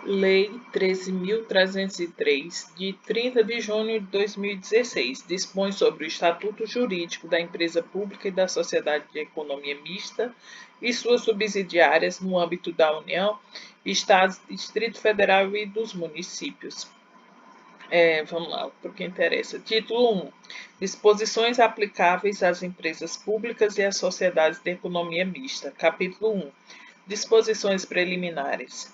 Lei 13.303, de 30 de junho de 2016, dispõe sobre o Estatuto Jurídico da Empresa Pública e da Sociedade de Economia Mista e suas subsidiárias no âmbito da União, Estados, Distrito Federal e dos municípios. Vamos lá, porque interessa. Título 1. Disposições aplicáveis às empresas públicas e às sociedades de economia mista. Capítulo 1. Disposições preliminares.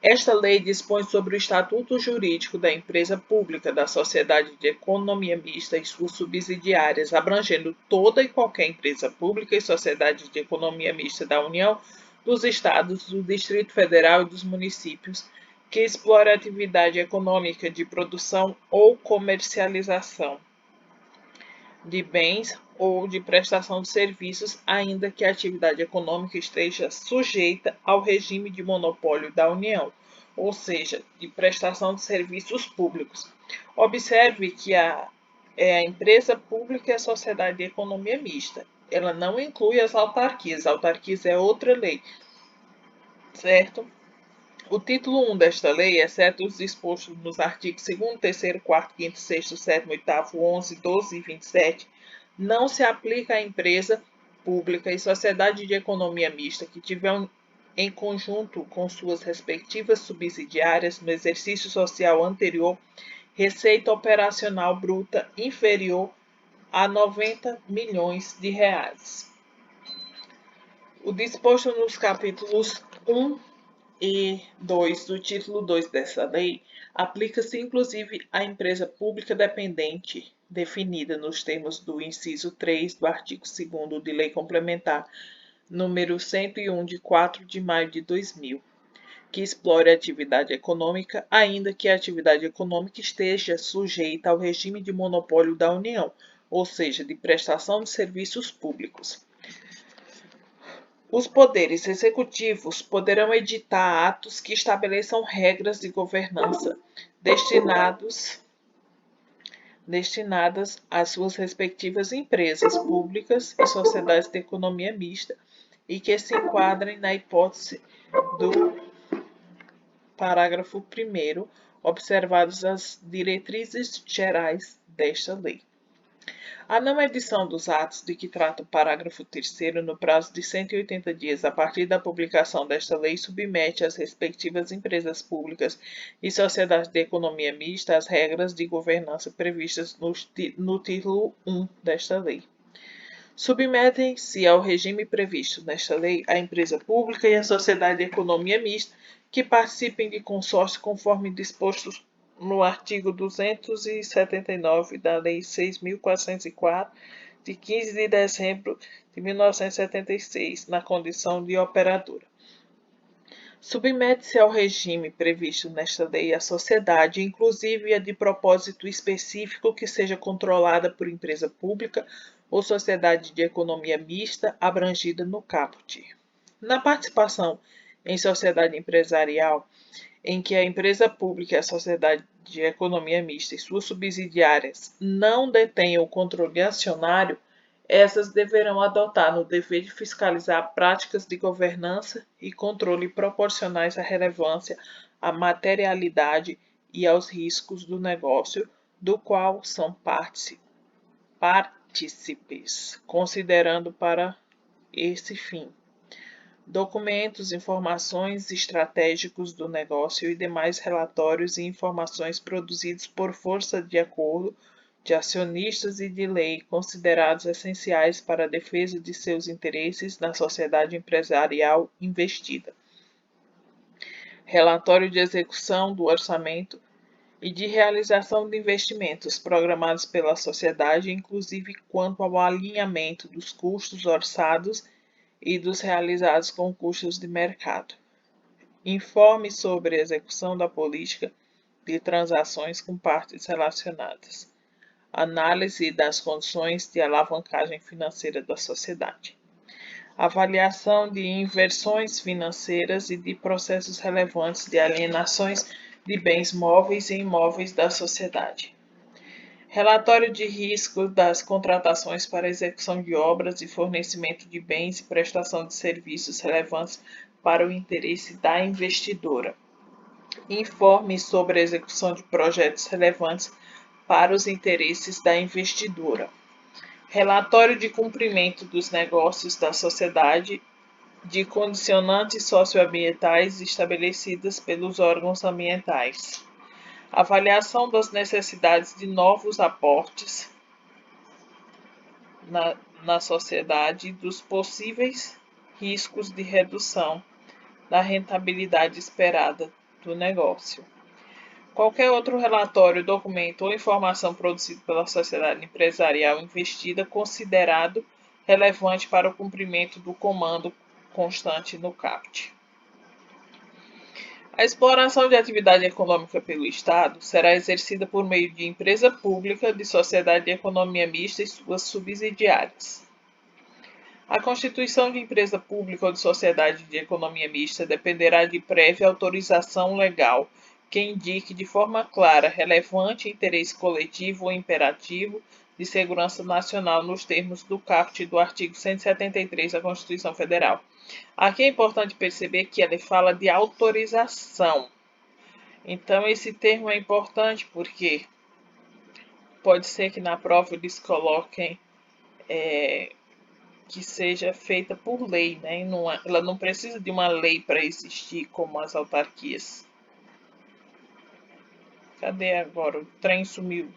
Esta lei dispõe sobre o estatuto jurídico da empresa pública, da sociedade de economia mista e suas subsidiárias, abrangendo toda e qualquer empresa pública e sociedade de economia mista da União, dos estados, do Distrito Federal e dos municípios, que explore atividade econômica de produção ou comercialização de bens ou de prestação de serviços, ainda que a atividade econômica esteja sujeita ao regime de monopólio da União, ou seja, de prestação de serviços públicos. Observe que a empresa pública é a sociedade de economia mista. Ela não inclui as autarquias. Autarquias é outra lei, certo? O título 1 desta lei, exceto os dispostos nos artigos 2º, 3º, 4º, 5º, 6º, 7º, 8º, 11, 12 e 27, não se aplica à empresa pública e sociedade de economia mista que tiver em conjunto com suas respectivas subsidiárias no exercício social anterior receita operacional bruta inferior a 90 milhões de reais. O disposto nos capítulos 1 e 2 do título 2 dessa lei aplica-se inclusive à empresa pública dependente definida nos termos do inciso 3 do artigo 2º de Lei Complementar número 101 de 4 de maio de 2000, que explore a atividade econômica, ainda que a atividade econômica esteja sujeita ao regime de monopólio da União, ou seja, de prestação de serviços públicos. Os poderes executivos poderão editar atos que estabeleçam regras de governança destinadas às suas respectivas empresas públicas e sociedades de economia mista e que se enquadrem na hipótese do parágrafo 1º, observadas as diretrizes gerais desta lei. A não edição dos atos de que trata o parágrafo 3º no prazo de 180 dias a partir da publicação desta lei submete as respectivas empresas públicas e sociedades de economia mista às regras de governança previstas no título 1 desta lei. Submetem-se ao regime previsto nesta lei a empresa pública e a sociedade de economia mista que participem de consórcio conforme dispostos no artigo 279 da Lei 6.404, de 15 de dezembro de 1976, na condição de operadora. Submete-se ao regime previsto nesta lei a sociedade, inclusive a de propósito específico que seja controlada por empresa pública ou sociedade de economia mista abrangida no caput. Na participação em sociedade empresarial, em que a empresa pública e a sociedade de economia mista e suas subsidiárias não detenham o controle acionário, essas deverão adotar no dever de fiscalizar práticas de governança e controle proporcionais à relevância, à materialidade e aos riscos do negócio do qual são partícipes, considerando para esse fim documentos, informações estratégicos do negócio e demais relatórios e informações produzidos por força de acordo de acionistas e de lei considerados essenciais para a defesa de seus interesses na sociedade empresarial investida. Relatório de execução do orçamento e de realização de investimentos programados pela sociedade, inclusive quanto ao alinhamento dos custos orçados e dos realizados com custos de mercado. Informe sobre a execução da política de transações com partes relacionadas. Análise das condições de alavancagem financeira da sociedade. Avaliação de inversões financeiras e de processos relevantes de alienações de bens móveis e imóveis da sociedade. Relatório de risco das contratações para execução de obras e fornecimento de bens e prestação de serviços relevantes para o interesse da investidora. informe sobre a execução de projetos relevantes para os interesses da investidora. Relatório de cumprimento dos negócios da sociedade de condicionantes socioambientais estabelecidas pelos órgãos ambientais. Avaliação das necessidades de novos aportes na sociedade e dos possíveis riscos de redução da rentabilidade esperada do negócio. Qualquer outro relatório, documento ou informação produzido pela sociedade empresarial investida considerado relevante para o cumprimento do comando constante no CAPT. A exploração de atividade econômica pelo Estado será exercida por meio de empresa pública, de sociedade de economia mista e suas subsidiárias. A constituição de empresa pública ou de sociedade de economia mista dependerá de prévia autorização legal que indique de forma clara relevante interesse coletivo ou imperativo de segurança nacional nos termos do caput do artigo 173 da Constituição Federal. Aqui é importante perceber que ele fala de autorização. Então, esse termo é importante porque pode ser que na prova eles coloquem que seja feita por lei, né? Ela não precisa de uma lei para existir como as autarquias. Cadê agora? O trem sumiu.